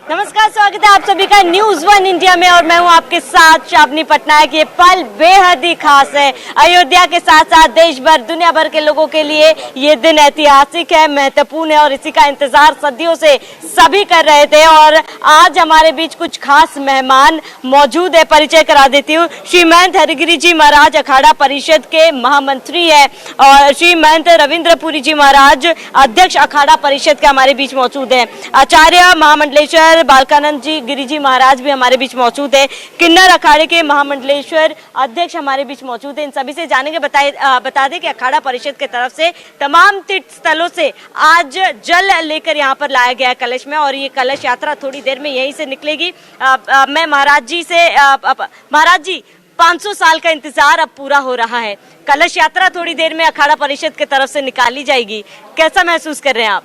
नमस्कार, स्वागत है आप सभी का न्यूज वन इंडिया में और मैं हूं आपके साथ शाबनी पटनायक। ये पल बेहद ही खास है। अयोध्या के साथ साथ देश भर, दुनिया भर के लोगों के लिए ये दिन ऐतिहासिक है, महत्वपूर्ण है और इसी का इंतजार सदियों से सभी कर रहे थे। और आज हमारे बीच कुछ खास मेहमान मौजूद है। परिचय करा देती हूँ। श्री महंत हरिगिरी जी महाराज अखाड़ा परिषद के महामंत्री है और श्री महंत रविंद्रपुरी जी महाराज अध्यक्ष अखाड़ा परिषद के हमारे बीच मौजूद है। आचार्य महामंडलेश्वर बालकानंद जी गिरी जी महाराज भी हमारे बीच मौजूद है। किन्नर अखाड़े के महामंडलेश्वर अध्यक्ष हमारे बीच मौजूद है। इन सभी से जानेंगे। बता दें कि अखाड़ा परिषद की तरफ से तमाम तीर्थ स्थलों से आज जल लेकर यहाँ पर लाया गया है कलश में और ये कलश यात्रा थोड़ी देर में यहीं से निकलेगी। मैं महाराज जी से महाराज जी 500 साल का इंतजार अब पूरा हो रहा है। कलश यात्रा थोड़ी देर में अखाड़ा परिषद की तरफ से निकाली जाएगी। कैसा महसूस कर रहे हैं आप?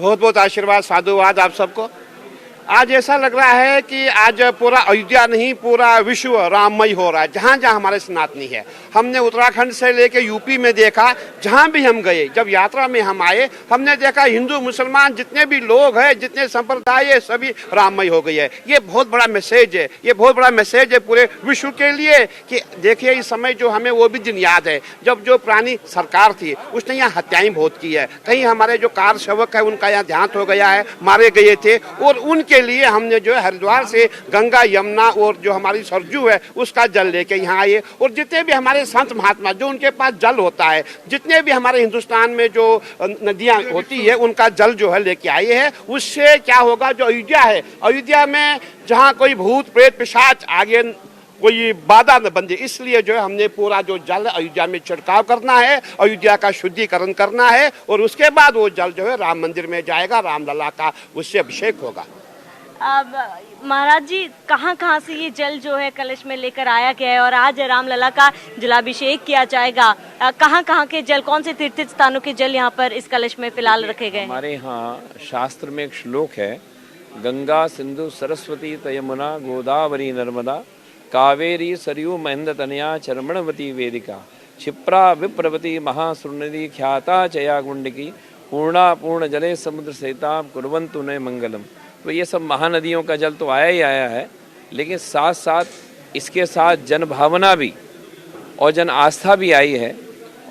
बहुत बहुत आशीर्वाद, साधुवाद आप सबको। आज ऐसा लग रहा है कि आज पूरा अयोध्या नहीं, पूरा विश्व राममय हो रहा है। जहाँ जहाँ हमारे सनातनी है, हमने उत्तराखंड से लेके यूपी में देखा, जहाँ भी हम गए, जब यात्रा में हम आए, हमने देखा हिंदू मुसलमान जितने भी लोग हैं, जितने संप्रदाय है, सभी राममय हो गई है। ये बहुत बड़ा मैसेज है, ये बहुत बड़ा मैसेज है पूरे विश्व के लिए कि देखिए इस समय जो हमें वो भी दिन याद है जब जो पुरानी सरकार थी उसने यहाँ हत्याएं बहुत की है। कहीं हमारे जो कार सेवक है उनका यहाँ देहांत हो गया है, मारे गए थे और उनके लिए हमने जो है हरिद्वार से गंगा यमुना और जो हमारी सरजू है उसका जल लेके यहाँ आए। और जितने भी हमारे संत महात्मा जो उनके पास जल होता है, जितने भी हमारे हिंदुस्तान में जो नदियाँ होती है उनका जल जो है लेके आए हैं। उससे क्या होगा, जो अयोध्या है, अयोध्या में जहाँ कोई भूत प्रेत पिशाच आगे कोई बाधा न बंधे, इसलिए जो है हमने पूरा जो जल अयोध्या में छिड़काव करना है, अयोध्या का शुद्धिकरण करना है और उसके बाद वो जल जो है राम मंदिर में जाएगा, रामलला का उससे अभिषेक होगा। अब महाराज जी कहाँ से ये जल जो है कलश में लेकर आया गया है और आज रामलला का जलाभिषेक किया जाएगा। कहाँ के जल, कौन से तीर्थ स्थानों के जल यहाँ पर इस कलश में फिलहाल रखे गए? हमारे यहाँ शास्त्र में एक श्लोक है, गंगा सिंधु सरस्वती तयमुना गोदावरी नर्मदा कावेरी सरयू महेंद्र तनया चरमणवती वेदिका क्षिप्रा विप्रवती महासुरनदी ख्याता चया गुंडकी पूर्णा पूर्ण जले समुद्र सहिता कुर्वन्तु नये मंगलम। तो ये सब महानदियों का जल तो आया ही आया है, लेकिन साथ साथ इसके साथ जन भावना भी और जन आस्था भी आई है।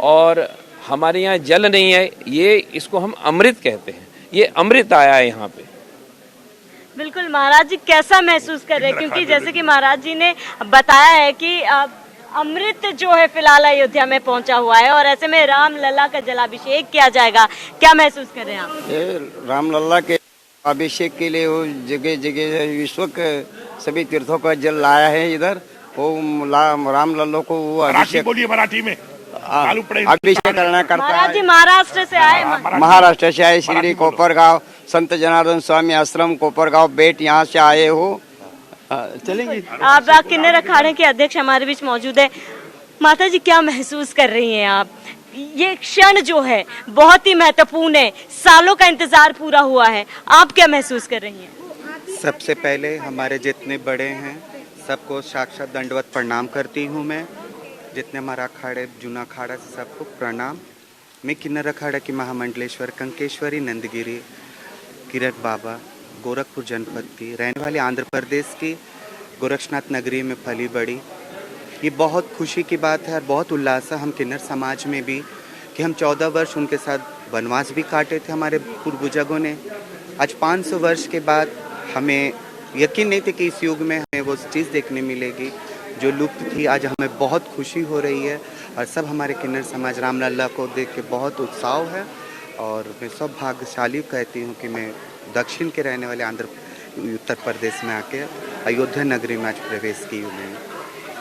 और हमारे यहाँ जल नहीं है, ये इसको हम अमृत कहते हैं, ये अमृत आया है यहाँ पे। बिल्कुल महाराज जी, कैसा महसूस कर रहे हैं? क्योंकि जैसे कि महाराज जी ने बताया है कि अमृत जो है फिलहाल अयोध्या में पहुंचा हुआ है और ऐसे में रामलला का जलाभिषेक किया जाएगा। क्या महसूस कर रहे हैं आप? रामलला के अभिषेक के लिए वो जगह जगह विश्व के सभी तीर्थों का जल लाया है इधर। वो रामलल्ला को वो अभिषेक, बोलिए मराठी में, अभिषेक करना करता है। महाराज जी महाराष्ट्र से आए? महाराष्ट्र से आए, शिरडी कोपरगांव संत जनार्दन स्वामी आश्रम कोपरगांव बेट यहाँ से आए हो। चलेंगे। आप किन्नर अखाड़े के अध्यक्ष हमारे बीच मौजूद है। माता जी क्या महसूस कर रही हैं आप? ये क्षण जो है बहुत ही महत्वपूर्ण है, सालों का इंतजार पूरा हुआ है, आप क्या महसूस कर रही हैं? सबसे पहले हमारे जितने बड़े हैं सबको साक्षात दंडवत प्रणाम करती हूँ मैं। जितने हमारा अखाड़े जूना अखाड़ा से सबको प्रणाम। मैं किन्नर अखाड़ा की महामंडलेश्वर कंकेश्वरी नंदगिरी किरण बाबा गोरखपुर जनपद की रहने वाली आंध्र प्रदेश की गोरक्षनाथ नगरी में पली बड़ी। ये बहुत खुशी की बात है और बहुत उल्लास है हम किन्नर समाज में भी कि हम 14 वर्ष उनके साथ वनवास भी काटे थे हमारे पूर्वजों ने। आज 500 वर्ष के बाद हमें यकीन नहीं थे कि इस युग में हमें वो चीज़ देखने मिलेगी जो लुप्त थी। आज हमें बहुत खुशी हो रही है और सब हमारे किन्नर समाज रामलला को देख के बहुत उत्साह है। और मैं सब भाग्यशाली कहती हूँ कि मैं दक्षिण के रहने वाले उत्तर प्रदेश में आके अयोध्या नगरी में आज प्रवेश की हूँ।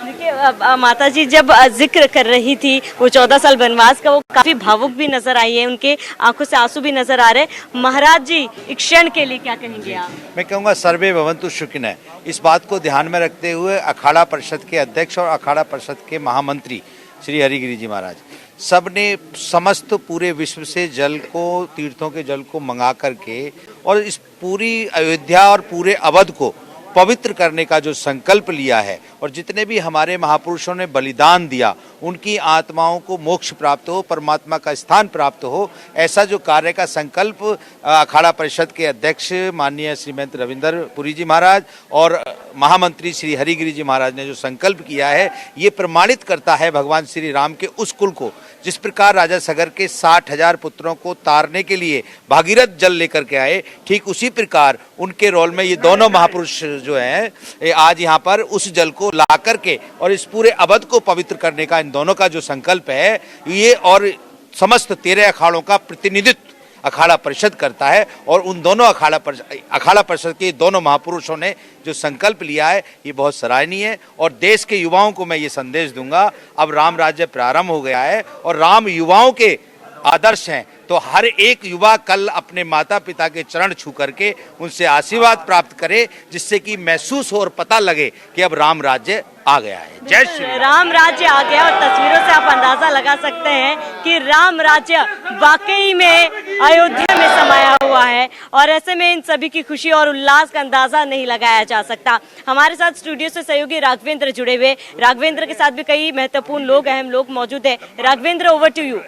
देखिए माता जी जब जिक्र कर रही थी वो 14 साल वनवास का, वो काफी भावुक भी नजर आई है, उनके आंखों से आंसू भी नजर आ रहे हैं। महाराज जी एक क्षण के लिए क्या कहेंगे आप? मैं कहूँगा सर्वे भवन्तु सुखिनः। इस बात को ध्यान में रखते हुए अखाड़ा परिषद के अध्यक्ष और अखाड़ा परिषद के महामंत्री श्री हरिगिरी जी महाराज सब ने समस्त पूरे विश्व से जल को, तीर्थों के जल को मंगा करके और इस पूरी अयोध्या और पूरे अवध को पवित्र करने का जो संकल्प लिया है और जितने भी हमारे महापुरुषों ने बलिदान दिया उनकी आत्माओं को मोक्ष प्राप्त हो, परमात्मा का स्थान प्राप्त हो, ऐसा जो कार्य का संकल्प अखाड़ा परिषद के अध्यक्ष माननीय श्रीमंत रविंद्र पुरी जी महाराज और महामंत्री श्री हरिगिरी जी महाराज ने जो संकल्प किया है, ये प्रमाणित करता है भगवान श्री राम के उस कुल को। जिस प्रकार राजा सगर के 60,000 पुत्रों को तारने के लिए भागीरथ जल लेकर के आए, ठीक उसी प्रकार उनके रोल में ये दोनों महापुरुष जो हैं आज यहाँ पर उस जल को ला करके और इस पूरे अवध को पवित्र करने का इन दोनों का जो संकल्प है, ये और समस्त 13 अखाड़ों का प्रतिनिधित्व अखाड़ा परिषद करता है। और उन दोनों अखाड़ा परिषद के दोनों महापुरुषों ने जो संकल्प लिया है, ये बहुत सराहनीय है। और देश के युवाओं को मैं ये संदेश दूंगा, अब राम राज्य प्रारंभ हो गया है और राम युवाओं के आदर्श हैं, तो हर एक युवा कल अपने माता पिता के चरण छू करके उनसे आशीर्वाद प्राप्त करे, जिससे कि महसूस हो और पता लगे कि अब राम राज्य आ गया है। जय श्री राम राज्य आ गया और तस्वीरों से आप अंदाजा लगा सकते हैं कि राम राज्य वाकई में अयोध्या में समाया हुआ है और ऐसे में इन सभी की खुशी और उल्लास का अंदाजा नहीं लगाया जा सकता। हमारे साथ स्टूडियो से सहयोगी राघवेंद्र जुड़े हुए, राघवेंद्र के साथ भी कई महत्वपूर्ण लोग, अहम लोग मौजूद है। Raghavendra, over to you.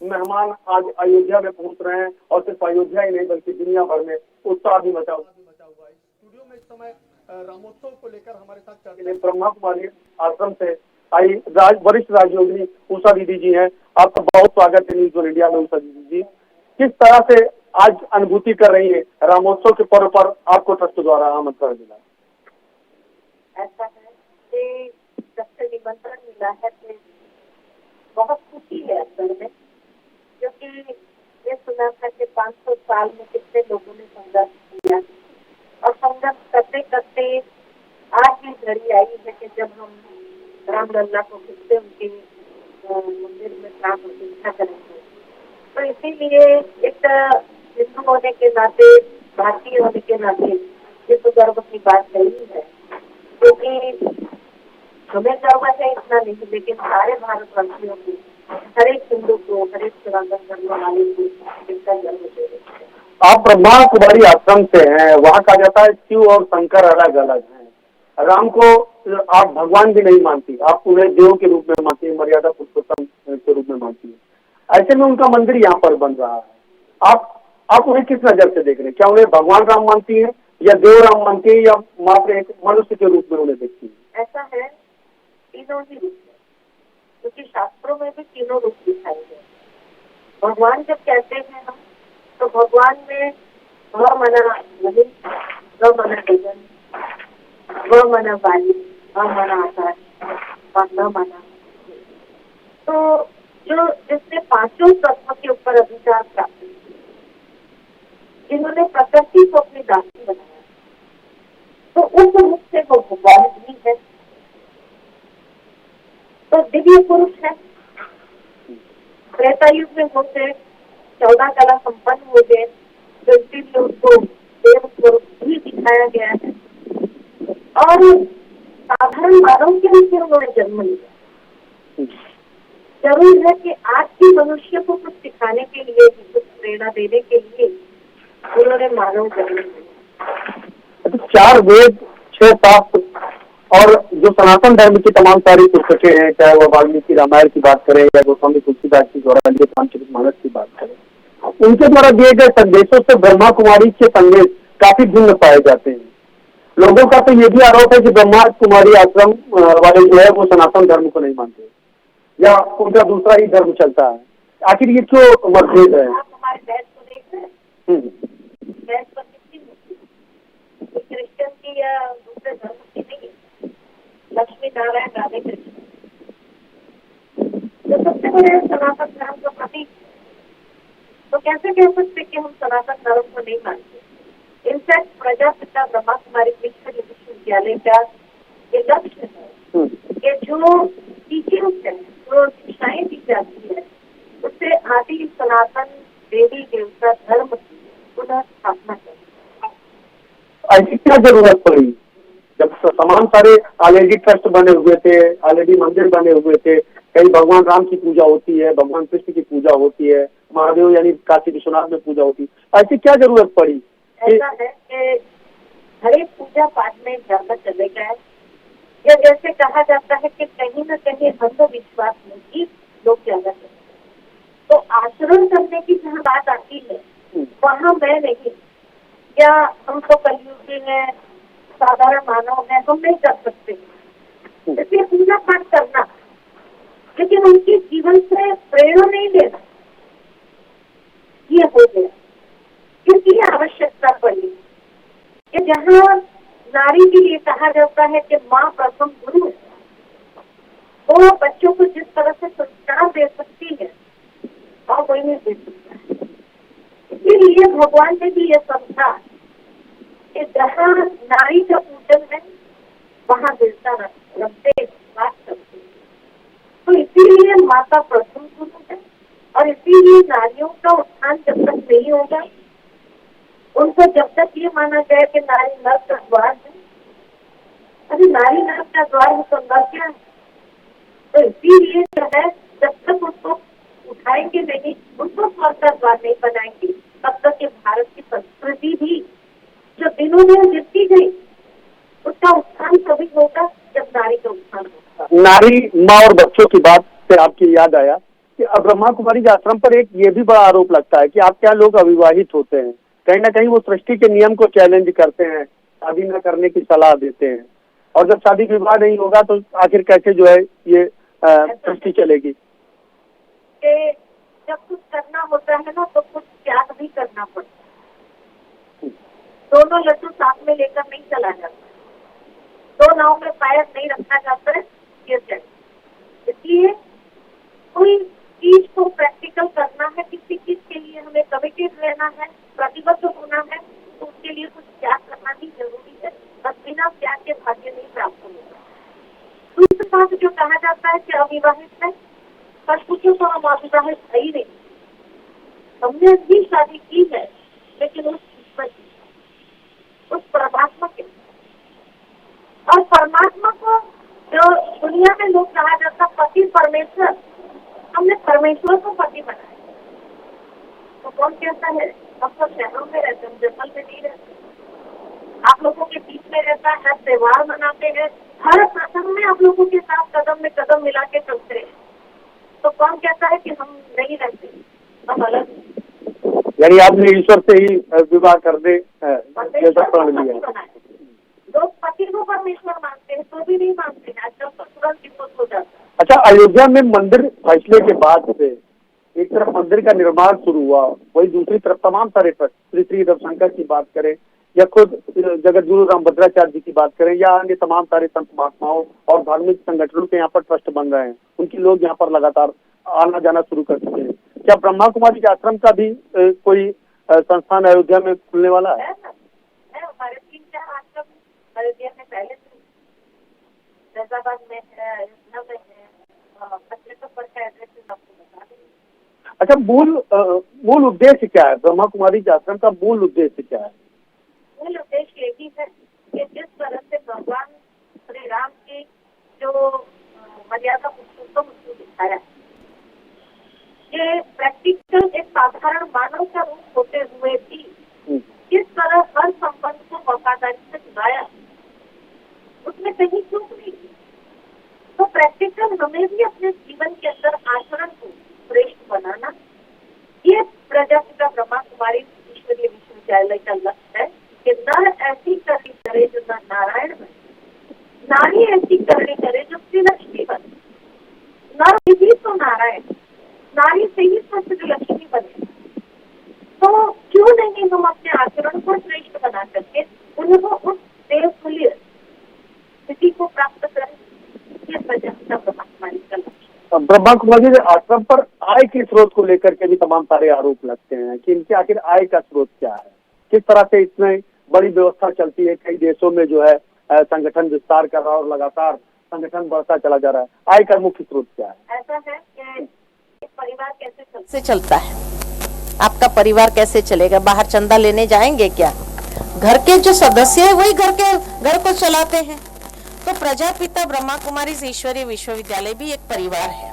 मेहमान आज अयोध्या में पहुंच रहे हैं और सिर्फ अयोध्या ही नहीं बल्कि दुनिया भर में उत्साह भी मचा हुआ है। स्टूडियो में इस समय रामोत्सव को लेकर हमारे साथ चर्चा के लिए ब्रह्मा कुमारी आश्रम से आई वरिष्ठ राजयोगिनी उषा दीदी जी हैं। आपका बहुत स्वागत है न्यूज़ वन इंडिया में। उषा दीदी जी, किस तरह से आज अनुभूति कर रही है रामोत्सव के पर्व पर आपको ट्रस्ट द्वारा आमंत्रण मिला? ऐसा है कि जब से निमंत्रण मिला है तो बहुत खुशी है असल में, क्योंकि ये सुना था कि 500 साल में कितने लोगों ने संघर्ष किया और संघर्ष करते करते आज ये घड़ी आई है कि जब हम रामलला को फिर से उनके मंदिर में प्राण प्रतिष्ठा करेंगे। तो इसीलिए एक हिंदू होने के नाते, भारतीय होने के नाते ये तो गर्व की बात नहीं है, क्योंकि हमें गर्व है इतना नहीं, लेकिन सारे भारतवासियों को, हर एक हिंदू को, हर एक सनातन धर्म वाले को इसका गर्व है। आप ब्रह्मा कुमारी आश्रम से हैं, वहाँ कहा जाता है शिव और शंकर अलग अलग हैं। राम को आप भगवान भी नहीं मानती, आप उन्हें देव के रूप में मानती है, मर्यादा पुरुषोत्तम के रूप में मानती है। ऐसे में उनका मंदिर यहाँ पर बन रहा है। आप उन्हें किस नजर से देख रहे हैं? क्या उन्हें भगवान राम मानती है या देव राम मानती है या मात्र एक मनुष्य के रूप में उन्हें देखती है? ऐसा है, तीनों ही रूप है, क्योंकि शास्त्रों में भी तीनों रूप दिखाए गए। भगवान जब कहते हैं हम, तो भगवान में व मना नहीं, व मना गगन, व मना वायु, व मना आकाश और न मना। तो जो जिसने पांचों तत्व के ऊपर अधिकार प्राप्त किया, जिन्होंने प्रकृति को अपनी दासी बनाया, तो उस रूप से वो भगवान भी है, तो दिव्य पुरुष है। त्रेता युग में होते 14 कला संपन्न हो गए, तो इसीलिए उसको देव स्वरूप भी दिखाया गया है और साधारण मानव के लिए उन्होंने जन्म लिया। जरूर है कि आज के मनुष्य को कुछ सिखाने के लिए, कुछ प्रेरणा देने के लिए उन्होंने मानव जन्म लिया। 4 वेद, 6 शास्त्र और जो सनातन धर्म की तमाम सारी पुस्तकें हैं, चाहे वो वाल्मीकि रामायण की बात करें या गोस्वामी तुलसीदास की द्वारा लिखे रामचरितमानस की बात करें, उनके द्वारा दिए गए संदेशों से ब्रह्मा कुमारी के संदेश काफी भिन्न पाए जाते हैं। लोगों का तो ये भी आरोप है कि ब्रह्मा कुमारी आश्रम वाले जो है वो सनातन धर्म को नहीं मानते या उनका दूसरा ही धर्म चलता है। आखिर ये क्यों मतभेद है? आप हमारे बहस को देख रहे हैं, बहस पर किसकी मुक्ति, क्रिश्चियन की या दूसरे धर्म की नहीं है। लक्ष्मी नारायण राधे कृष्ण जो सबसे बड़े सनातन धर्म का प्रतीक, तो कैसे कह सकते कि हम सनातन धर्म को नहीं मानते? इनफैक्ट प्रजापिता ब्रह्मा कुमारी विश्वविद्यालय का ये लक्ष्य है कि जो टीचिंग्स है, जो शिक्षाएं दी जाती है, उससे आदि सनातन देवी देवता धर्म की पुनः स्थापना करें। ऐसी क्या जरूरत पड़ी जब तमाम सारे ऑलरेडी ट्रस्ट बने हुए थे, ऑलरेडी मंदिर बने हुए थे, कहीं भगवान राम की पूजा होती है, भगवान कृष्ण की पूजा होती है, महादेव यानी काशी विश्वनाथ में पूजा होती है, ऐसी क्या जरूरत पड़ी? ऐसा है कि हर एक पूजा पाठ में ज्यादा चले गए, या जैसे कहा जाता है कि कहीं न कहीं अंधविश्वास में ही लोग ज्यादा चले, तो आचरण करने की जहाँ बात आती है वहाँ मैं नहीं, या हम तो कलयुगी है, साधारण मानव है, हम नहीं कर सकते, इसलिए पूजा पाठ करना, लेकिन उनके जीवन से प्रेरणा नहीं लेना, ये हो गया। क्योंकि आवश्यकता पड़ी कि जहाँ नारी के लिए कहा जाता है कि माँ प्रथम गुरु है, वो बच्चों को जिस तरह से संस्कार दे सकती है और कोई नहीं दे सकता है। इसीलिए भगवान ने भी ये समझा कि जहाँ नारी का पूजन है वहाँ देवता रखते बात करते, तो इसीलिए माता प्रथम गुरु है, और इसीलिए नारियों का उत्थान जब तक नहीं होगा, उनको जब तक ये माना जाए कि नारी नर का द्वार है, अरे नारी नर का द्वार है तो नर क्या है, तो इसीलिए जो है जब तक उसको उठाएंगे नहीं, उनको स्वर्ग का द्वार नहीं बनाएंगे, तब तक ये भारत की संस्कृति भी जो दिनों दिन गिरती गई, उसका उत्थान तभी होगा जब नारी का उत्थान होगा। नारी, माँ और बच्चों की बात से आपकी याद आया कि अब ब्रह्मा कुमारी के आश्रम पर एक ये भी बड़ा आरोप लगता है कि आपके यहाँ लोग अविवाहित होते हैं, कहीं ना कहीं वो सृष्टि के नियम को चैलेंज करते हैं, शादी न करने की सलाह देते हैं, और जब शादी विवाह नहीं होगा तो आखिर कैसे जो है ये सृष्टि चलेगी? जब कुछ करना होता है ना तो कुछ त्याग भी करना पड़ता है, दोनों लड्डू साथ में लेकर नहीं चला जाता, दो नाव में पैर नहीं रखा जाता है, ये चल। इसलिए कोई चीज को प्रैक्टिकल करना है, किसी चीज के लिए हमें कमिटेड रहना है, प्रतिबद्ध होना है, तो उसके लिए कुछ त्याग करना भी जरूरी है, बस बिना त्याग के भाग्य नहीं प्राप्त होगा। दूसरी बात जो कहा जाता है कि अविवाहित है, सच पूछो तो हम अविवाहित है ही नहीं, हमने भी शादी की है, लेकिन उस परमात्मा के, और परमात्मा को जो दुनिया में लोग कहा जाता पति परमेश्वर, हमने परमेश्वर को पति बनाया। तो कौन कहता है हम सब शहरों में रहते हैं, जंगल में नहीं रहते, आप लोगों के बीच में रहता है, त्योहार मनाते हैं, हर प्रसंग में आप लोगों के साथ कदम में कदम मिला के चलते हैं, तो कौन कहता है कि हम नहीं रहते, हम अलग हैं। यानी आपने ईश्वर से ही विवाह कर दे जैसा प्रण लिया। लोग पति को परमेश्वर मानते हैं तो भी नहीं मानते हैं, आजकल तो तुरंत विपद हो जाता है। अच्छा, अयोध्या में मंदिर फैसले के बाद से एक तरफ मंदिर का निर्माण शुरू हुआ, वही दूसरी तरफ तमाम सारे ट्रस्ट, श्री श्री रविशंकर की बात करें या खुद जगत गुरु रामभद्राचार्य जी की बात करें या अन्य तमाम सारे संत महात्माओं और धार्मिक संगठनों के यहाँ पर ट्रस्ट बन रहे हैं, उनकी लोग यहाँ पर लगातार आना जाना शुरू कर चुके हैं। क्या ब्रह्मा कुमारी के आश्रम का भी कोई संस्थान अयोध्या में खुलने वाला है? हमारे 3-4 आश्रम अयोध्या में पहले से, फैजाबाद में है, अयोध्या में है, पचलेश्वर का एड्रेस आपको बता देंगे। अच्छा, मूल उद्देश्य क्या है? ब्रह्मा कुमारी के आश्रम का मूल उद्देश्य क्या है? मूल उद्देश्य यही है कि जिस तरह से भगवान श्री राम की जो मर्यादा पुरुषोत्तम उसको दिखाया, ये प्रैक्टिकल एक साधारण मानव का रूप होते हुए भी किस तरह हर संबंध को वफादारी से निभाया, उसमें कहीं चूक नहीं। तो प्रैक्टिकल हमें भी अपने जीवन के अंदर आचरण को श्रेष्ठ बनाना, ये प्रजापिता ब्रह्मा कुमारी ईश्वरीय विश्वविद्यालय का लक्ष्य है कि नर ऐसी करनी करे जो नर नारायण बने, नारी ऐसी करनी करे जो श्री लक्ष्मी बने, नर ही तो नारायण, नारी से ही तो श्री लक्ष्मी बने। तो क्यों नहीं हम अपने आचरण को श्रेष्ठ बना करके उनको उस देवतुल्य स्थिति को प्राप्त करें, ये प्रजापिता ब्रह्मा कुमारी का लक्ष्य। ब्रह्मा कुमारी के आश्रम पर आय के स्रोत को लेकर के भी तमाम सारे आरोप लगते हैं कि इनके आखिर आय का स्रोत क्या है, किस तरह से इतने बड़ी व्यवस्था चलती है, कई देशों में जो है संगठन विस्तार कर रहा है और लगातार संगठन बढ़ता चला जा रहा है, आय का मुख्य स्रोत क्या है? ऐसा है कि परिवार कैसे चलता है, आपका परिवार कैसे चलेगा? बाहर चंदा लेने जाएंगे क्या? घर के जो सदस्य है वही घर को चलाते हैं। तो प्रजापिता ब्रह्मा कुमारी ईश्वरीय विश्वविद्यालय भी एक परिवार है,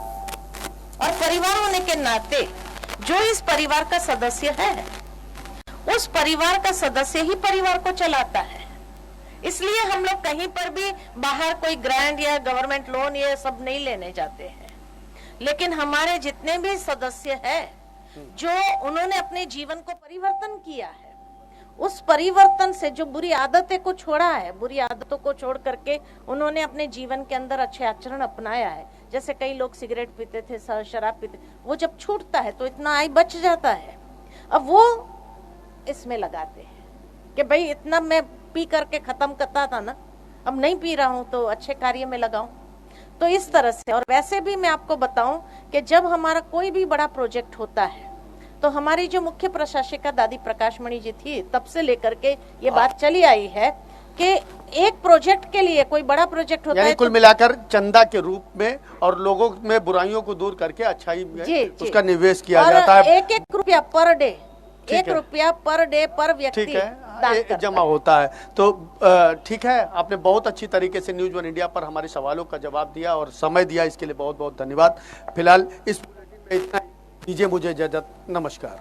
और परिवार होने के नाते जो इस परिवार का सदस्य है उस परिवार का सदस्य ही परिवार को चलाता है। इसलिए हम लोग कहीं पर भी बाहर कोई ग्रांट या गवर्नमेंट लोन ये सब नहीं लेने जाते हैं। लेकिन हमारे जितने भी सदस्य हैं जो उन्होंने अपने जीवन को परिवर्तन किया है, उस परिवर्तन से जो बुरी आदतें को छोड़ा है, बुरी आदतों को छोड़ करके उन्होंने अपने जीवन के अंदर अच्छे आचरण अपनाया है। जैसे कई लोग सिगरेट पीते थे, शराब पीते, वो जब छूटता है तो इतना आय बच जाता है, अब वो इसमें लगाते हैं कि भाई इतना मैं पी करके खत्म करता था ना, अब नहीं पी रहा हूं तो अच्छे कार्य में लगाऊं। तो इस तरह से, और वैसे भी मैं आपको बताऊं कि जब हमारा कोई भी बड़ा प्रोजेक्ट होता है तो हमारी जो मुख्य प्रशासिका दादी प्रकाशमणि जी थी, तब से लेकर के ये बात चली आई है कि एक प्रोजेक्ट के लिए, कोई बड़ा प्रोजेक्ट होता है, कुल मिलाकर चंदा के रूप में और लोगों में बुराइयों को दूर करके अच्छाई में उसका निवेश किया जाता है। 1-1 रुपया पर डे, 1 रुपया पर डे पर व्यक्ति जमा होता है। तो ठीक है, आपने बहुत अच्छी तरीके से न्यूज़ वन इंडिया पर हमारे सवालों का जवाब दिया और समय दिया, इसके लिए बहुत बहुत धन्यवाद। फिलहाल इस इतना दीजिए मुझे इजाजत, नमस्कार।